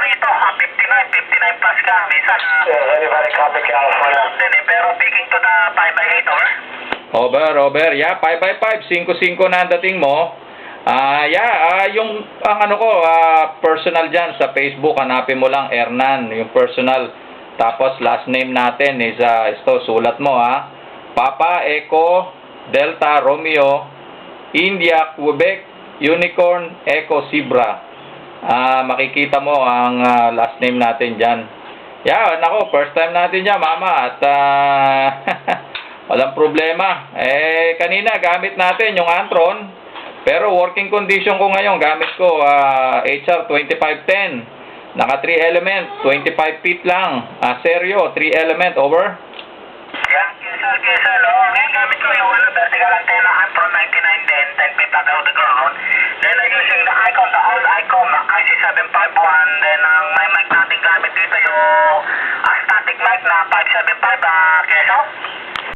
rito, 59 plus ka, minsan. Very, very copy, California. Din eh, pero picking to the 5x8, over. Over. Yeah, 5x5, 5-5 na ang dating mo. Yung ang ano ko, personal dyan sa Facebook, hanapin mo lang Hernan, yung personal. Tapos last name natin is ito, sulat mo Papa Echo Delta Romeo India Quebec Unicorn Echo Zebra. Makikita mo ang last name natin dyan. Nako, first time natin yan, mama, at walang problema. Kanina gamit natin yung Antron, pero working condition ko ngayon, gamit ko HR 2510. Naka 3 element, 25 feet lang. Seryo, 3 element, over. Kisel. Ngayon gamit ko yung vertical antenna Antron 99 din, 10 feet above the ground. Then using the Icom, the old Icom, IC751. Then ang may mic natin gamit dito yung static mic na 575, Keso.